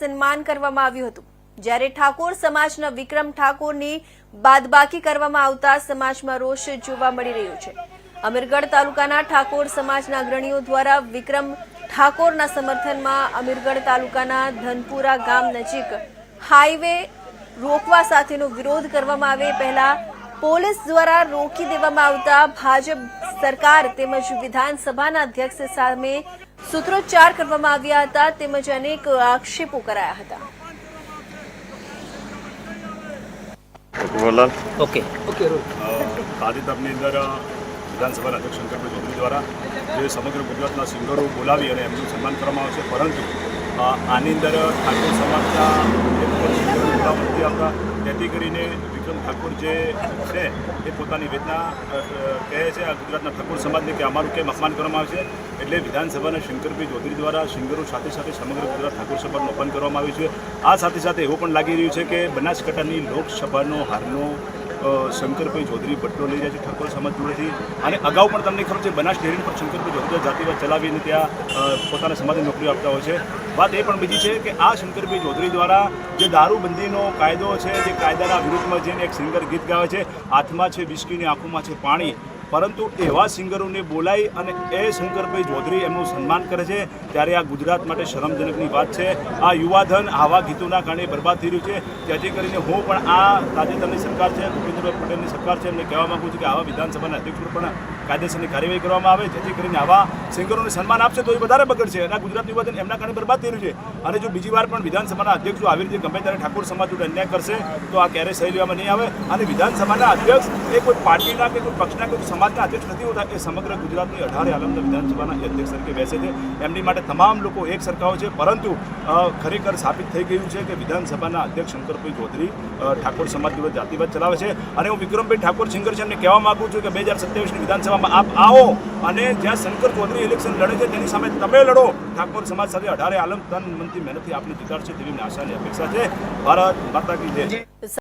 સન્માન કરવામાં આવ્યું હતું, જ્યારે ઠાકોર સમાજના વિક્રમ ઠાકોરની બાદબાકી કરવામાં આવતા સમાજમાં રોષ જોવા મળી રહ્યો છે। અમીરગઢ તાલુકાના ઠાકોર સમાજના અગ્રણીઓ દ્વારા વિક્રમ ઠાકોરના સમર્થનમાં અમીરગઢ તાલુકાના ધનપુરા ગામ નજીક હાઈવે રોકવા સાથેનો વિરોધ કરવામાં આવે પહેલા પોલીસ દ્વારા રોકી દેવામાં આવતા ભાજપ સરકાર તેમજ વિધાનસભાના અધ્યક્ષ સામે સૂત્રોચ્ચાર કરવામાં આવ્યા હતા તેમજ અનેક આક્ષેપો કરાયા હતા। તાજેતરની અંદર વિધાનસભાના અધ્યક્ષ શંકરભાઈ ચૌધરી દ્વારા જે સમગ્ર ગુજરાતના સિંગરો બોલાવી અને એમનું સન્માન કરવામાં આવશે, પરંતુ આની અંદર ઠાકોર સમાજના બોલાવવા નથી આવતા, જેથી કરીને વિક્રમ ઠાકોર જે છે એ પોતાની વેદના કહે છે આ ગુજરાતના ઠાકોર સમાજને કે અમારું કેમ અપમાન કરવામાં આવે છે। એટલે વિધાનસભાના શંકરભાઈ ચૌધરી દ્વારા સિંગરો સાથે સાથે સમગ્ર ગુજરાત ઠાકોર સમાજનું અપમાન કરવામાં આવ્યું છે। આ સાથે સાથે એવું પણ લાગી રહ્યું છે કે બનાસકાંઠાની લોકસભાનો હારનો શંકરભાઈ ચૌધરી બદલો લઈ રહ્યા છે ઠાકોર સમાજ જોડેથી। અને અગાઉ પણ તમને ખબર છે બનાસ ડેરી પર શંકરભાઈ ચૌધરી જાતિવાદ ચલાવીને ત્યાં પોતાના સમાજની નોકરીઓ આપતા હોય છે। વાત એ પણ બીજી છે કે આ શંકરભાઈ ચૌધરી દ્વારા જે દારૂબંધીનો કાયદો છે, જે કાયદાના વિરુદ્ધમાં જઈને એક સિંગર ગીત ગાવે છે, હાથમાં છે બિસ્કીની આંખોમાં છે પાણી, પરંતુ એવા સિંગરોને બોલાવી અને એ શંકરભાઈ ચૌધરી એમનું સન્માન કરે છે, ત્યારે આ ગુજરાત માટે શરમજનકની વાત છે। આ યુવાધન આવા ગીતોના કારણે બરબાદ થઈ રહ્યું છે। જેથી કરીને હું પણ આ તાજેતરની સરકાર છે, ભૂપેન્દ્રભાઈ પટેલની સરકાર છે, એમને કહેવા માગું છું કે આવા વિધાનસભાના અધ્યક્ષ પર પણ કાયદેસરની કાર્યવાહી કરવામાં આવે, જેથી કરીને આવા સિંગરોને સન્માન આપશે તો એ વધારે બગડશે અને આ ગુજરાત યુવાધન એમના કારણે બરબાદ થઈ રહ્યું છે। અને જો બીજી વાર પણ વિધાનસભાના અધ્યક્ષો આવી રીતે ગમે ત્યારે ઠાકોર સમાજ જોડે અન્યાય કરશે તો આ ક્યારેય સહી લેવામાં નહીં આવે। અને વિધાનસભાના અધ્યક્ષ એ કોઈ પાર્ટીના કે કોઈ પક્ષના કે સમાજના અધ્યક્ષ નથી હોતા, એ સમગ્ર ગુજરાતની 18 આલમના વિધાનસભાના અધ્યક્ષ તરીકે બેસે છે। એમની માટે તમામ લોકો એક સરખા હોય છે, પરંતુ ખરેખર સાબિત થઈ ગયું છે કે વિધાનસભાના અધ્યક્ષ શંકરભાઈ ચૌધરી ઠાકોર સમાજ જોડે જાતિવાદ ચલાવે છે। અને હું વિક્રમભાઈ ઠાકોર સિંગર છે એમને કહેવા માગું છું કે 2027ની વિધાનસભામાં આપ આવો અને જ્યાં શંકર ચૌધરી ઇલેક્શન લડે છે તેની સામે તમે લડો। ઠાકોર સમાજ સાથે 18 આલમ તન મનથી મહેનતથી આપને જીતાડશે તેવી આશા અને અપેક્ષા છે। ભારત માતા કી જય।